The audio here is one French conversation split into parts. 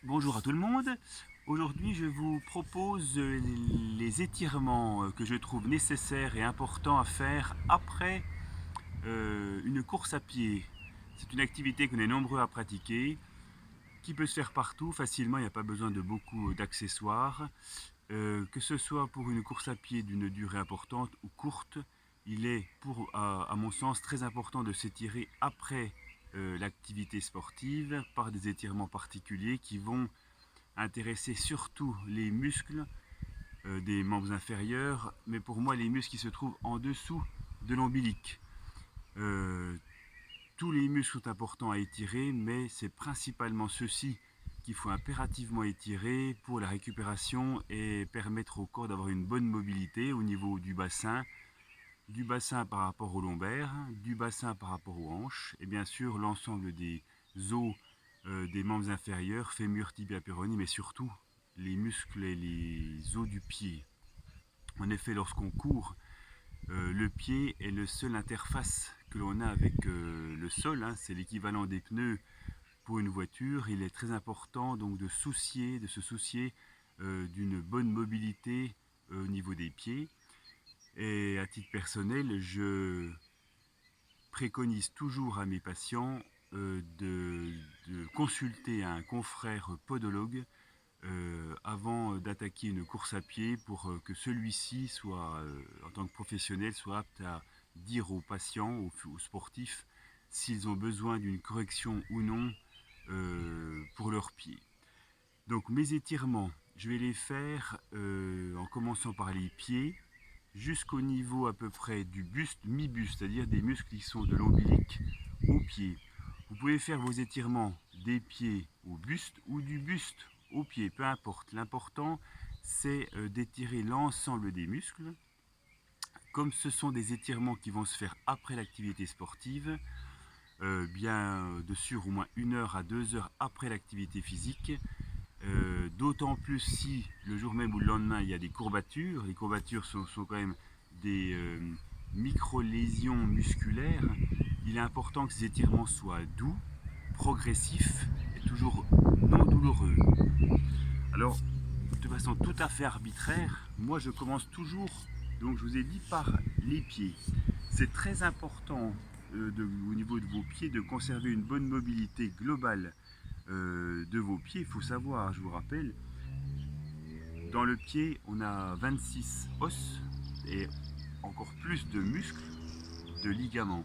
Bonjour à tout le monde. Aujourd'hui, je vous propose les étirements que je trouve nécessaires et importants à faire après une course à pied. C'est une activité qu'on est nombreux à pratiquer, qui peut se faire partout facilement, il n'y a pas besoin de beaucoup d'accessoires. Que ce soit pour une course à pied d'une durée importante ou courte, il est, à mon sens, très important de s'étirer après l'activité sportive par des étirements particuliers qui vont intéresser surtout les muscles des membres inférieurs, mais pour moi les muscles qui se trouvent en dessous de l'ombilic. Euh, Tous les muscles sont importants à étirer, mais c'est principalement ceux-ci qu'il faut impérativement étirer pour la récupération et permettre au corps d'avoir une bonne mobilité au niveau du bassin par rapport aux lombaires, du bassin par rapport aux hanches, et bien sûr l'ensemble des os des membres inférieurs, fémur, tibia, péroné, mais surtout les muscles et les os du pied. En effet, lorsqu'on court, le pied est le seul interface que l'on a avec le sol, hein, c'est l'équivalent des pneus pour une voiture. Il est très important donc de se soucier d'une bonne mobilité au niveau des pieds. Et à titre personnel, je préconise toujours à mes patients de consulter un confrère podologue avant d'attaquer une course à pied pour que celui-ci soit, en tant que professionnel, soit apte à dire aux patients, aux sportifs, s'ils ont besoin d'une correction ou non pour leurs pieds. Donc mes étirements, je vais les faire en commençant par les pieds jusqu'au niveau à peu près du buste, mi-buste, c'est-à-dire des muscles qui sont de l'ombilic aux pieds. Vous pouvez faire vos étirements des pieds au buste ou du buste aux pieds, peu importe. L'important, c'est d'étirer l'ensemble des muscles. Comme ce sont des étirements qui vont se faire après l'activité sportive, bien de sûr au moins 1 heure à 2 heures après l'activité physique, d'autant plus si le jour même ou le lendemain il y a des courbatures. Les courbatures sont quand même des micro-lésions musculaires. Il est important que ces étirements soient doux, progressifs et toujours non douloureux. Alors, de façon tout à fait arbitraire, moi je commence toujours, donc je vous ai dit, par les pieds. C'est très important au niveau de vos pieds de conserver une bonne mobilité globale de vos pieds. Il faut savoir, je vous rappelle, dans le pied, on a 26 os et encore plus de muscles, de ligaments.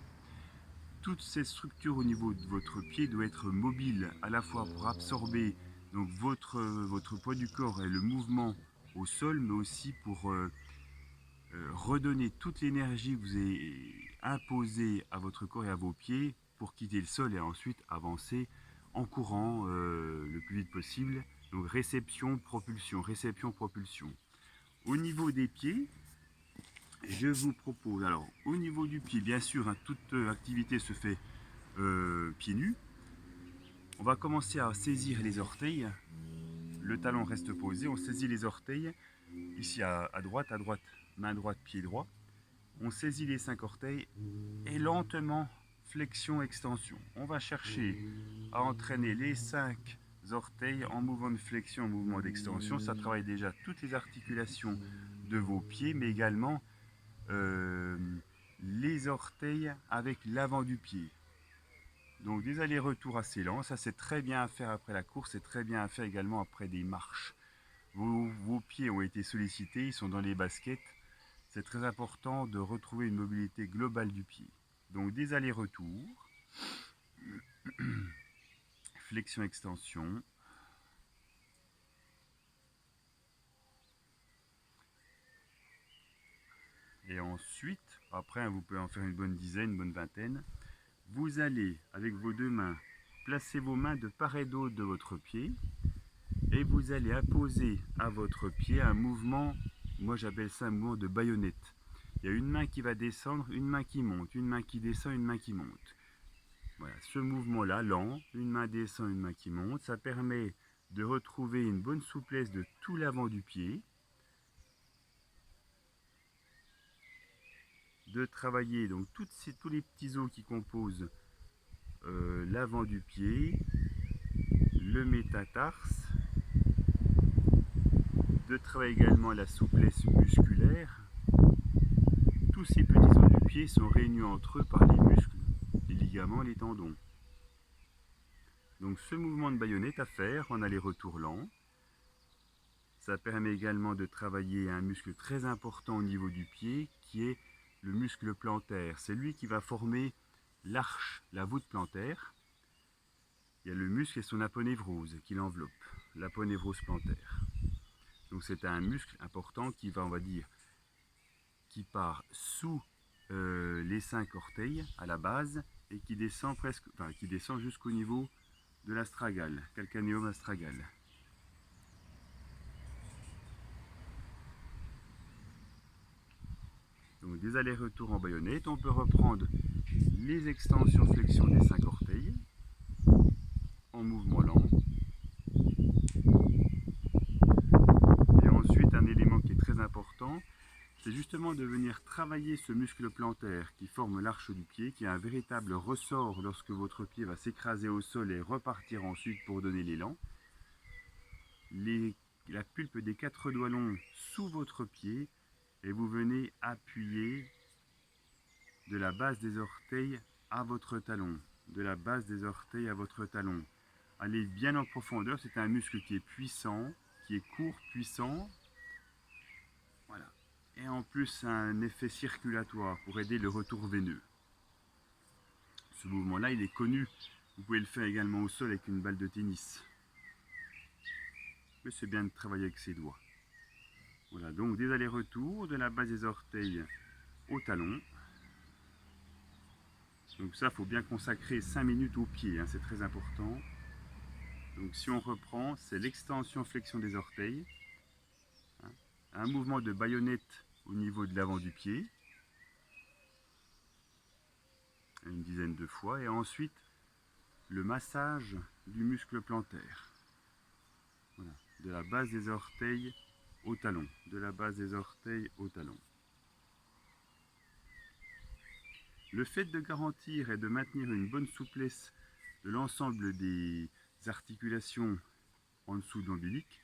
Toutes ces structures au niveau de votre pied doivent être mobiles à la fois pour absorber donc votre poids du corps et le mouvement au sol, mais aussi pour redonner toute l'énergie que vous avez imposée à votre corps et à vos pieds pour quitter le sol et ensuite avancer en courant le plus vite possible. Donc réception, propulsion, réception, propulsion. Au niveau des pieds, je vous propose, alors au niveau du pied, bien sûr, hein, toute activité se fait pieds nus. On va commencer à saisir les orteils. Le talon reste posé, on saisit les orteils. Ici à droite, main droite, pied droit. On saisit les 5 orteils et lentement, flexion, extension. On va chercher à entraîner les 5 orteils en mouvement de flexion, en mouvement d'extension. Ça travaille déjà toutes les articulations de vos pieds, mais également euh, les orteils avec l'avant du pied. Donc des allers-retours assez lents, ça c'est très bien à faire après la course et très bien à faire également après des marches. Vos pieds ont été sollicités, ils sont dans les baskets. C'est très important de retrouver une mobilité globale du pied. Donc des allers-retours, flexion-extension. Et ensuite, après vous pouvez en faire une bonne dizaine, une bonne vingtaine. Vous allez, avec vos deux mains, placer vos mains de part et d'autre de votre pied. Et vous allez apposer à votre pied un mouvement, moi j'appelle ça un mouvement de baïonnette. Il y a une main qui va descendre, une main qui monte, une main qui descend, une main qui monte. Voilà, ce mouvement-là, lent, une main descend, une main qui monte, ça permet de retrouver une bonne souplesse de tout l'avant du pied, de travailler donc tous les petits os qui composent l'avant du pied, le métatarse, de travailler également la souplesse musculaire. Tous ces petits os du pied sont réunis entre eux par les muscles, les ligaments, les tendons. Donc ce mouvement de baïonnette à faire en aller-retour lent. Ça permet également de travailler un muscle très important au niveau du pied qui est le muscle plantaire. C'est lui qui va former l'arche, la voûte plantaire. Il y a le muscle et son aponévrose qui l'enveloppe, l'aponévrose plantaire. Donc c'est un muscle important qui va, on va dire, qui part sous les 5 orteils à la base et qui descend qui descend jusqu'au niveau de l'astragale, calcanéum astragale. Donc des allers-retours en baïonnette, on peut reprendre les extensions-flexions des 5 orteils en mouvement lent. Et ensuite un élément qui est très important, c'est justement de venir travailler ce muscle plantaire qui forme l'arche du pied, qui est un véritable ressort lorsque votre pied va s'écraser au sol et repartir ensuite pour donner l'élan. La pulpe des 4 doigts longs sous votre pied et vous venez appuyer de la base des orteils à votre talon, de la base des orteils à votre talon. Allez bien en profondeur, c'est un muscle qui est puissant, qui est court, puissant. Voilà. Et en plus un effet circulatoire pour aider le retour veineux. Ce mouvement-là, il est connu. Vous pouvez le faire également au sol avec une balle de tennis. Mais c'est bien de travailler avec ses doigts. Voilà, donc des allers-retours de la base des orteils au talon. Donc ça, il faut bien consacrer 5 minutes au pied, hein, c'est très important. Donc si on reprend, c'est l'extension-flexion des orteils. Hein, un mouvement de baïonnette au niveau de l'avant du pied. Une dizaine de fois. Et ensuite, le massage du muscle plantaire. Voilà, de la base des orteils au talon. De la base des orteils au talon. Le fait de garantir et de maintenir une bonne souplesse de l'ensemble des articulations en dessous de l'ombilic,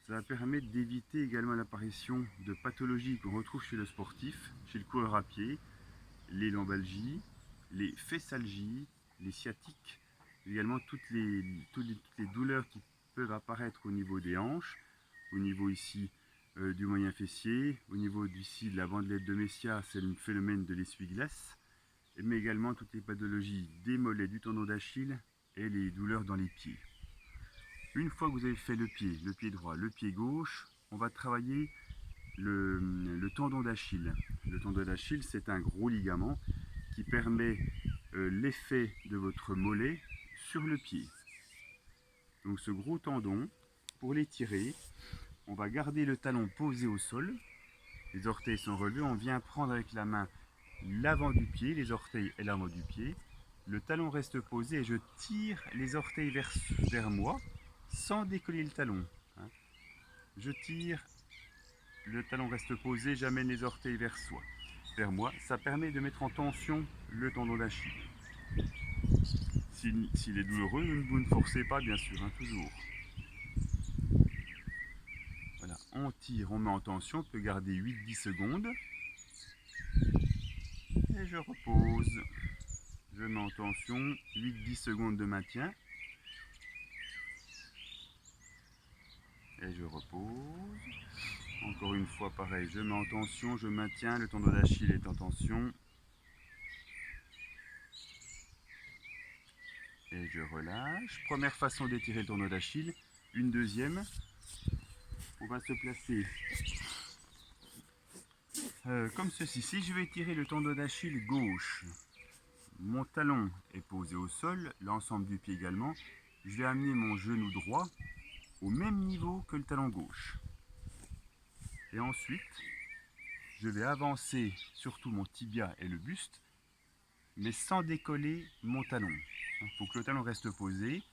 ça va permettre d'éviter également l'apparition de pathologies qu'on retrouve chez le sportif, chez le coureur à pied, les lombalgies, les fessalgies, les sciatiques, également toutes les douleurs qui peuvent apparaître au niveau des hanches, au niveau ici du moyen fessier, au niveau ici de la bandelette de Messia, c'est le phénomène de l'essuie-glace, mais également toutes les pathologies des mollets, du tendon d'Achille et les douleurs dans les pieds. Une fois que vous avez fait le pied droit, le pied gauche, on va travailler le tendon d'Achille. Le tendon d'Achille, c'est un gros ligament qui permet l'effet de votre mollet sur le pied. Donc ce gros tendon, pour l'étirer, on va garder le talon posé au sol, les orteils sont relevés, on vient prendre avec la main l'avant du pied, les orteils et l'avant du pied. Le talon reste posé et je tire les orteils vers moi sans décoller le talon. Hein. Je tire, le talon reste posé, j'amène les orteils vers moi. Ça permet de mettre en tension le tendon d'Achille. S'il est douloureux, vous ne forcez pas bien sûr, hein, toujours. Voilà, on tire, on met en tension, on peut garder 8-10 secondes. Et je repose. Je mets en tension, 8-10 secondes de maintien. Et je repose. Encore une fois pareil, je mets en tension, je maintiens, le tendon d'Achille est en tension. Et je relâche. Première façon d'étirer le tendon d'Achille. Une deuxième, on va se placer comme ceci. Si je vais étirer le tendon d'Achille gauche, mon talon est posé au sol, l'ensemble du pied également. Je vais amener mon genou droit au même niveau que le talon gauche. Et ensuite, je vais avancer surtout mon tibia et le buste, mais sans décoller mon talon. Il faut que le talon reste posé,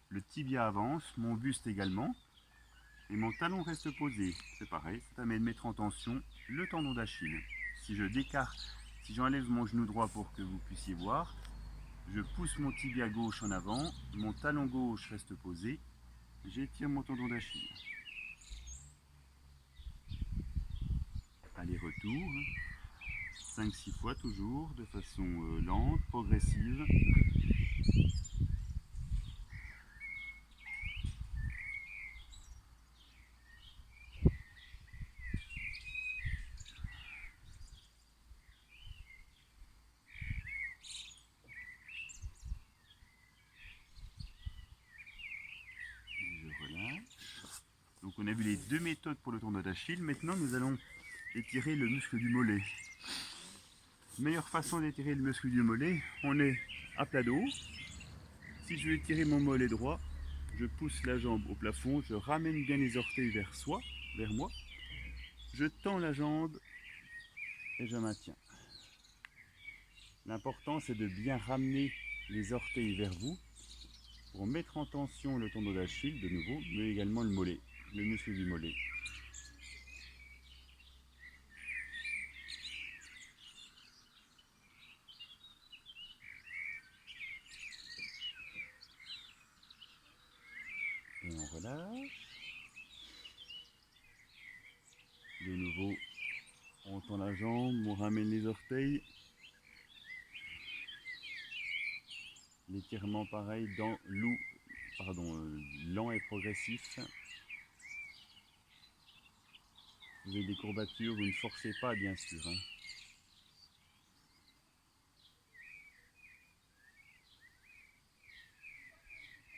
le tibia avance, mon buste également, et mon talon reste posé. C'est pareil, ça permet de mettre en tension le tendon d'Achille. Si j'enlève mon genou droit pour que vous puissiez voir, je pousse mon tibia gauche en avant, mon talon gauche reste posé, j'étire mon tendon d'Achille. aller-retour, 5-6 fois toujours, de façon lente, progressive. Donc on a vu les deux méthodes pour le tournoi d'Achille. Maintenant nous allons étirer le muscle du mollet. Meilleure façon d'étirer le muscle du mollet, on est à plat dos. Si je veux étirer mon mollet droit, je pousse la jambe au plafond, je ramène bien les orteils vers moi. Je tends la jambe et je maintiens. L'important c'est de bien ramener les orteils vers vous pour mettre en tension le tendon d'Achille de nouveau, mais également le mollet, le muscle du mollet. Et on relâche. De nouveau, on tend la jambe, on ramène les orteils. L'étirement pareil, lent et progressif. Vous avez des courbatures, vous ne forcez pas bien sûr.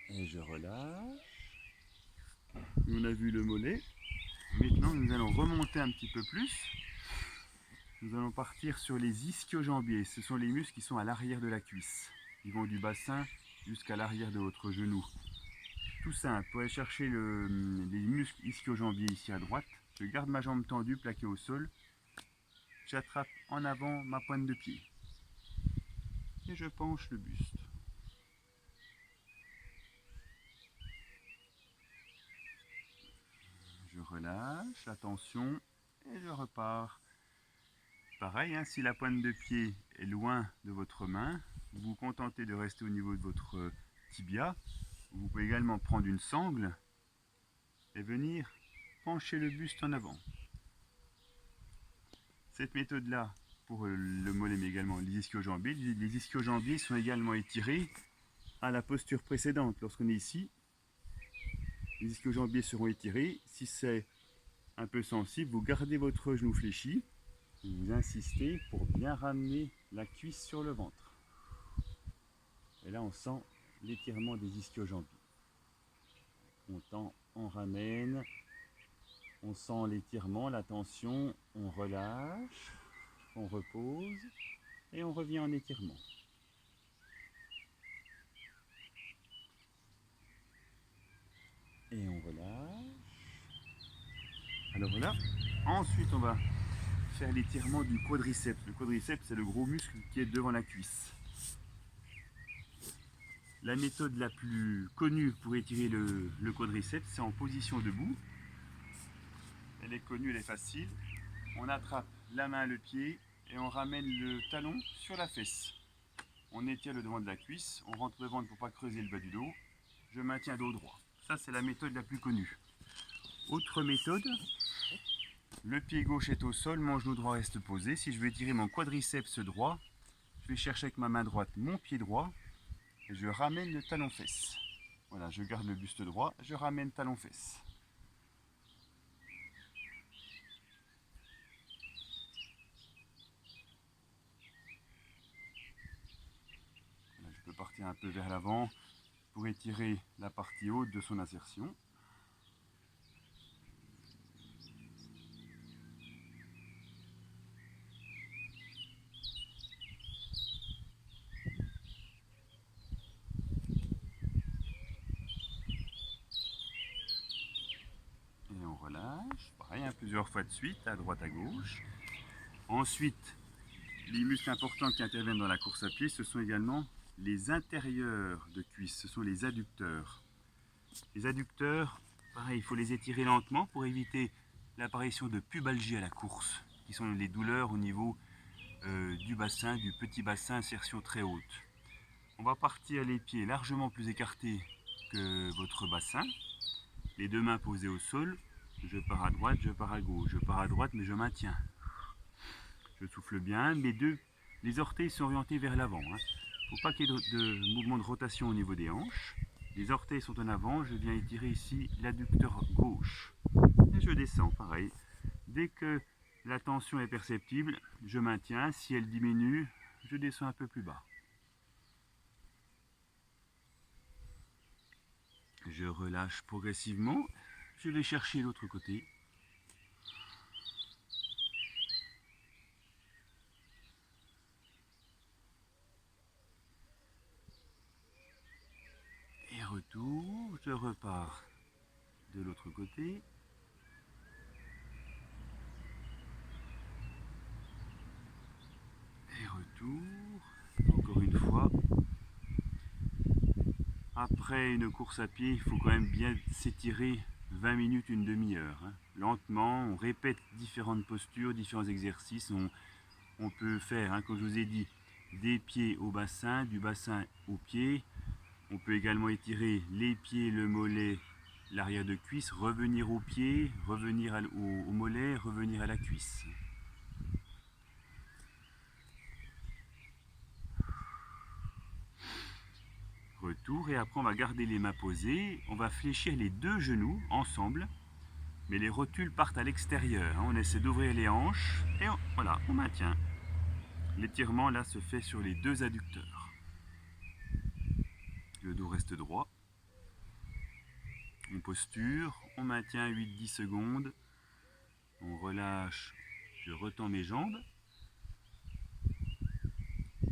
Et je relâche. On a vu le mollet. Maintenant nous allons remonter un petit peu plus. Nous allons partir sur les ischio-jambiers. Ce sont les muscles qui sont à l'arrière de la cuisse. Ils vont du bassin jusqu'à l'arrière de votre genou. Tout simple, pour aller chercher les muscles ischio-jambiers ici à droite, je garde ma jambe tendue, plaquée au sol. J'attrape en avant ma pointe de pied. Et je penche le buste. Je relâche la tension et je repars. Pareil, si la pointe de pied est loin de votre main, vous vous contentez de rester au niveau de votre tibia. Vous pouvez également prendre une sangle et venir pencher le buste en avant. Cette méthode-là, pour le mollet mais également les ischio-jambiers, les ischio-jambiers sont également étirés à la posture précédente. Lorsqu'on est ici, les ischio-jambiers seront étirés. Si c'est un peu sensible, vous gardez votre genou fléchi, vous insistez pour bien ramener la cuisse sur le ventre. Et là on sent l'étirement des ischio-jambiers. On tend, on ramène, on sent l'étirement, la tension, on relâche, on repose et on revient en étirement. Et on relâche. Alors voilà, ensuite on va faire l'étirement du quadriceps. Le quadriceps c'est le gros muscle qui est devant la cuisse. La méthode la plus connue pour étirer le quadriceps, c'est en position debout. Elle est connue, elle est facile. On attrape la main, le pied et on ramène le talon sur la fesse. On étire le devant de la cuisse, on rentre le ventre pour ne pas creuser le bas du dos. Je maintiens dos droit. Ça c'est la méthode la plus connue. Autre méthode, le pied gauche est au sol, mon genou droit reste posé. Si je veux étirer mon quadriceps droit, je vais chercher avec ma main droite mon pied droit et je ramène le talon-fesse. Voilà, je garde le buste droit, je ramène talon-fesse. Voilà, je peux partir un peu vers l'avant pour étirer la partie haute de son insertion. Et on relâche, pareil, plusieurs fois de suite, à droite, à gauche. Ensuite, les muscles importants qui interviennent dans la course à pied, ce sont également les intérieurs de cuisse, ce sont les adducteurs. Les adducteurs, pareil, il faut les étirer lentement pour éviter l'apparition de pubalgie à la course, qui sont les douleurs au niveau du bassin, du petit bassin, insertion très haute. On va partir les pieds largement plus écartés que votre bassin, les deux mains posées au sol, je pars à droite, je pars à gauche, je pars à droite mais je maintiens. Je souffle bien, les orteils sont orientés vers l'avant. Il ne faut pas qu'il y ait de mouvement de rotation au niveau des hanches. Les orteils sont en avant, je viens étirer ici l'adducteur gauche. Et je descends, pareil. Dès que la tension est perceptible, je maintiens. Si elle diminue, je descends un peu plus bas. Je relâche progressivement. Je vais chercher l'autre côté. Et retour, je repars de l'autre côté. Et retour, encore une fois. Après une course à pied, il faut quand même bien s'étirer 20 minutes, une demi-heure. Lentement, on répète différentes postures, différents exercices. On peut faire, comme je vous ai dit, des pieds au bassin, du bassin aux pieds. On peut également étirer les pieds, le mollet, l'arrière de cuisse, revenir aux pieds, revenir au mollet, revenir à la cuisse. Retour, et après on va garder les mains posées. On va fléchir les deux genoux ensemble, mais les rotules partent à l'extérieur. On essaie d'ouvrir les hanches et voilà, on maintient. L'étirement là se fait sur les deux adducteurs. Le dos reste droit. On posture, on maintient 8-10 secondes. On relâche, je retends mes jambes.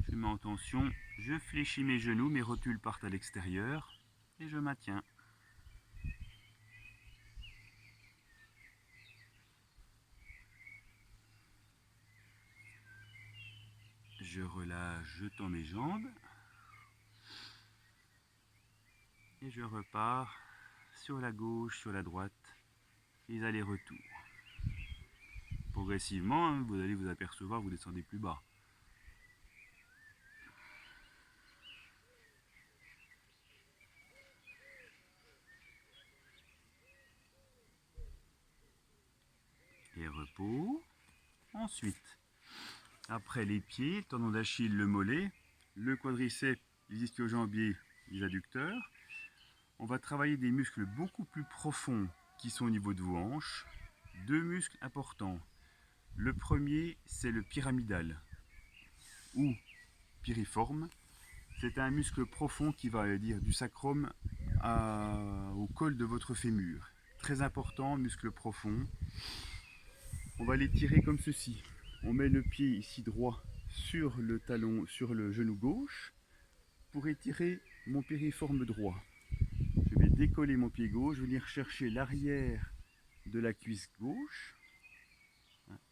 Je mets en tension, je fléchis mes genoux, mes rotules partent à l'extérieur et je maintiens. Je relâche, je tends mes jambes et je repars sur la gauche, sur la droite, les allers-retours. Progressivement, vous allez vous apercevoir, vous descendez plus bas. Et repos. Ensuite, après les pieds, tendon d'Achille, le mollet, le quadriceps, les ischio-jambiers, les adducteurs, on va travailler des muscles beaucoup plus profonds qui sont au niveau de vos hanches. Deux muscles importants. Le premier, c'est le pyramidal ou piriforme. C'est un muscle profond qui va dire du sacrum au col de votre fémur. Très important, muscle profond. On va l'étirer comme ceci. On met le pied ici droit sur le talon, sur le genou gauche pour étirer mon piriforme droit. Je vais décoller mon pied gauche, venir chercher l'arrière de la cuisse gauche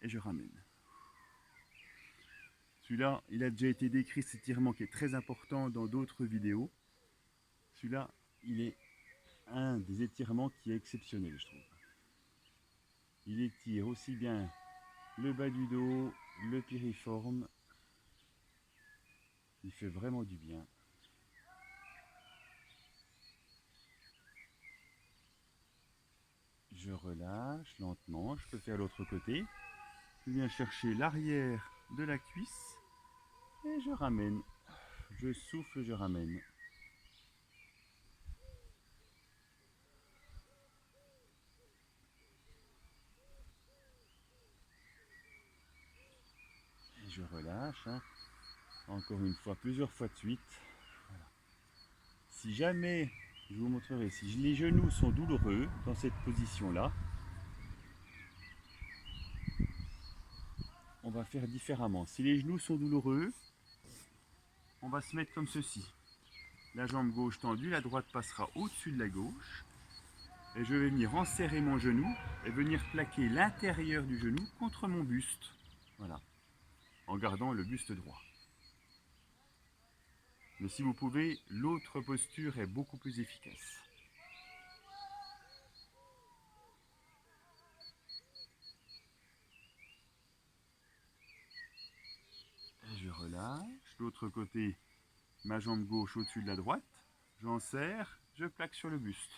et je ramène. Celui-là, il a déjà été décrit, cet étirement qui est très important dans d'autres vidéos. Celui-là, il est un des étirements qui est exceptionnel, je trouve. Il étire aussi bien le bas du dos, le piriforme. Il fait vraiment du bien. Je relâche lentement, je peux faire l'autre côté. Je viens chercher l'arrière de la cuisse et je ramène. Je souffle, je ramène. Et je relâche. Encore une fois, plusieurs fois de suite. Voilà. Si jamais, je vous montrerai, si les genoux sont douloureux dans cette position-là, on va faire différemment. Si les genoux sont douloureux, on va se mettre comme ceci. La jambe gauche tendue, la droite passera au-dessus de la gauche. Et je vais venir enserrer mon genou et venir plaquer l'intérieur du genou contre mon buste. Voilà. En gardant le buste droit. Mais si vous pouvez, l'autre posture est beaucoup plus efficace. Et je relâche. L'autre côté, ma jambe gauche au-dessus de la droite. J'en serre, je plaque sur le buste.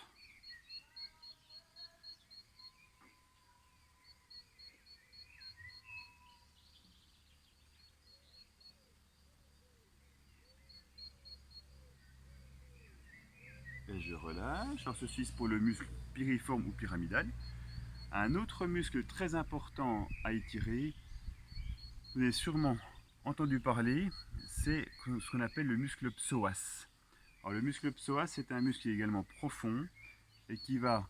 Et je relâche. Alors ceci c'est pour le muscle piriforme ou pyramidal. Un autre muscle très important à étirer, vous avez sûrement entendu parler, c'est ce qu'on appelle le muscle psoas. Alors le muscle psoas, c'est un muscle qui est également profond et qui va,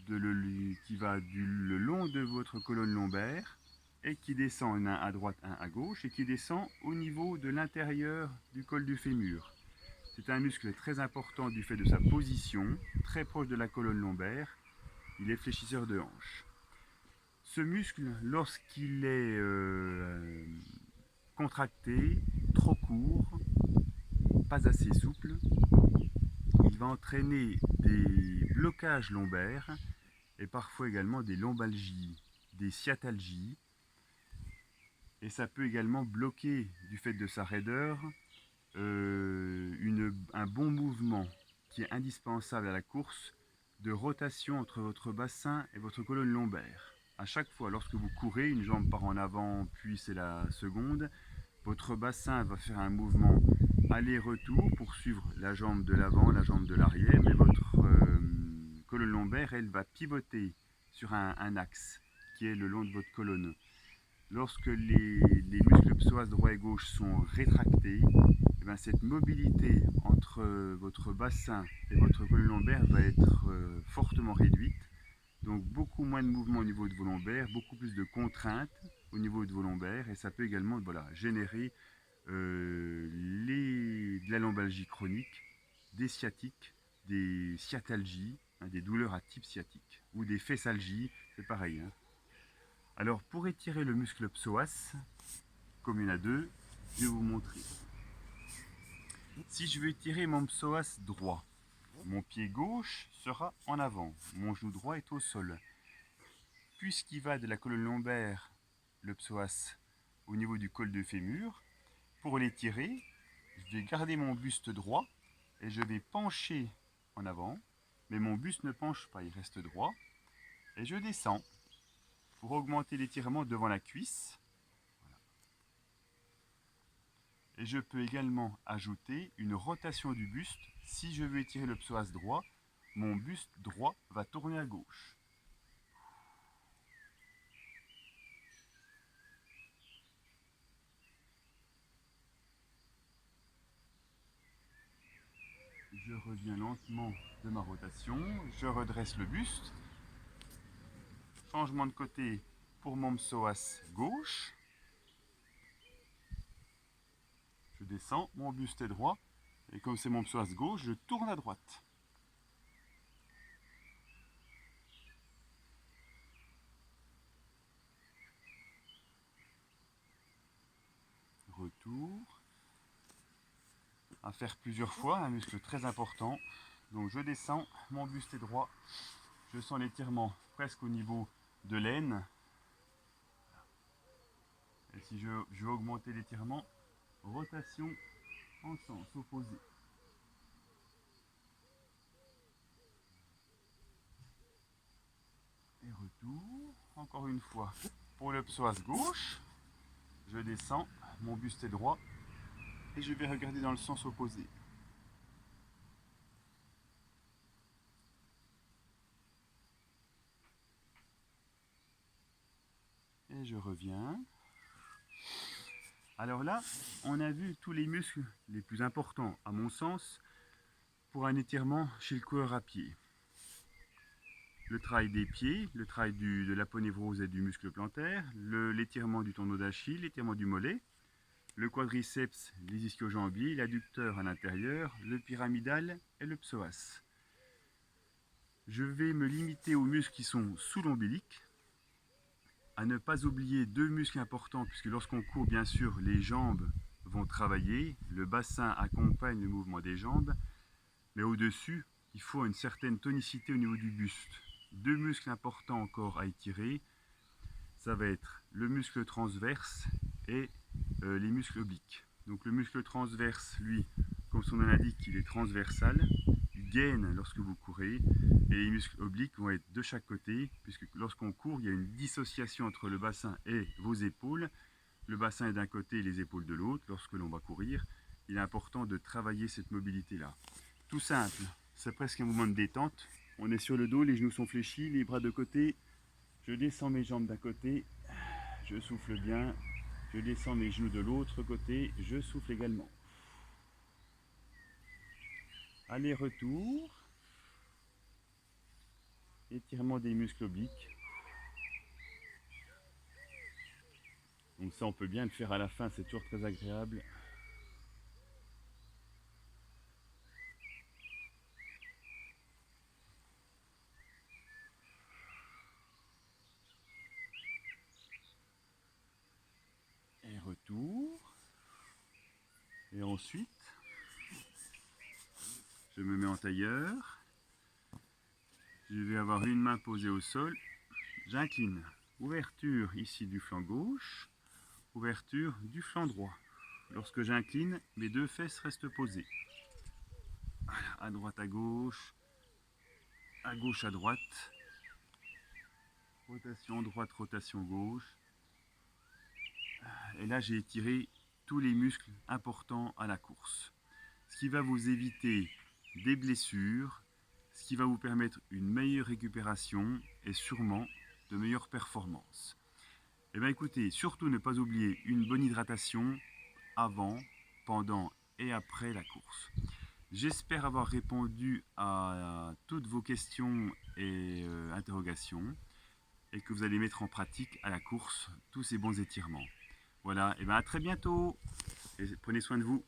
le long de votre colonne lombaire et qui descend, un à droite, un à gauche, et qui descend au niveau de l'intérieur du col du fémur. C'est un muscle très important du fait de sa position, très proche de la colonne lombaire. Il est fléchisseur de hanche. Ce muscle, lorsqu'il est contracté, trop court, pas assez souple, il va entraîner des blocages lombaires et parfois également des lombalgies, des sciatalgies. Et ça peut également bloquer, du fait de sa raideur, un bon mouvement qui est indispensable à la course de rotation entre votre bassin et votre colonne lombaire. À chaque fois, lorsque vous courez, une jambe part en avant, puis c'est la seconde, votre bassin va faire un mouvement aller-retour pour suivre la jambe de l'avant, la jambe de l'arrière, mais votre colonne lombaire, elle va pivoter sur un axe qui est le long de votre colonne. Lorsque les muscles psoas droit et gauche sont rétractés, et bien cette mobilité entre votre bassin et votre colonne lombaire va être fortement réduite. Donc beaucoup moins de mouvement au niveau de vos lombaires, beaucoup plus de contraintes au niveau de vos lombaires, et ça peut également générer de la lombalgie chronique, des sciatiques, des sciatalgies, des douleurs à type sciatique, ou des fessalgies, c'est pareil. Alors pour étirer le muscle psoas, comme il y en a deux, je vais vous montrer. Si je veux étirer mon psoas droit, mon pied gauche sera en avant, mon genou droit est au sol. Puisqu'il va de la colonne lombaire, le psoas, au niveau du col de fémur, pour l'étirer, je vais garder mon buste droit et je vais pencher en avant, mais mon buste ne penche pas, il reste droit, et je descends pour augmenter l'étirement devant la cuisse. Et je peux également ajouter une rotation du buste. Si je veux étirer le psoas droit, mon buste droit va tourner à gauche. Je reviens lentement de ma rotation, je redresse le buste. Changement de côté pour mon psoas gauche. Je descends, mon buste est droit, et comme c'est mon psoas gauche, je tourne à droite. Retour. À faire plusieurs fois, un muscle très important. Donc je descends, mon buste est droit, je sens l'étirement presque au niveau de l'aine. Et si je veux augmenter l'étirement, rotation en sens opposé. Et retour, encore une fois. Pour le psoas gauche, je descends, mon buste est droit et je vais regarder dans le sens opposé. Et je reviens. Alors là, on a vu tous les muscles les plus importants, à mon sens, pour un étirement chez le coureur à pied. Le travail des pieds, le travail de l'aponévrose et du muscle plantaire, l'étirement du tendon d'Achille, l'étirement du mollet, le quadriceps, les ischio-jambiers, l'adducteur à l'intérieur, le pyramidal et le psoas. Je vais me limiter aux muscles qui sont sous l'ombilic, à ne pas oublier deux muscles importants, puisque lorsqu'on court, bien sûr, les jambes vont travailler, le bassin accompagne le mouvement des jambes, mais au-dessus, il faut une certaine tonicité au niveau du buste. Deux muscles importants encore à étirer, ça va être le muscle transverse et les muscles obliques. Donc le muscle transverse, lui, comme son nom l'indique, il est transversal, il gaine lorsque vous courez, et les muscles obliques vont être de chaque côté, puisque lorsqu'on court, il y a une dissociation entre le bassin et vos épaules. Le bassin est d'un côté et les épaules de l'autre lorsque l'on va courir. Il est important de travailler cette mobilité-là. Tout simple, c'est presque un mouvement de détente. On est sur le dos, les genoux sont fléchis, les bras de côté. Je descends mes jambes d'un côté, je souffle bien. Je descends mes genoux de l'autre côté, je souffle également. Aller-retour. Étirement des muscles obliques. Donc ça, on peut bien le faire à la fin, c'est toujours très agréable. Et retour. Et ensuite, je me mets en tailleur. Je vais avoir une main posée au sol. J'incline. Ouverture ici du flanc gauche. Ouverture du flanc droit. Lorsque j'incline, mes deux fesses restent posées. Voilà, à droite, à gauche à droite. Rotation droite, rotation gauche. Et là, j'ai étiré tous les muscles importants à la course. Ce qui va vous éviter des blessures, ce qui va vous permettre une meilleure récupération et sûrement de meilleures performances. Et bien écoutez, surtout ne pas oublier une bonne hydratation avant, pendant et après la course. J'espère avoir répondu à toutes vos questions et interrogations et que vous allez mettre en pratique à la course tous ces bons étirements. Voilà, et bien à très bientôt et prenez soin de vous.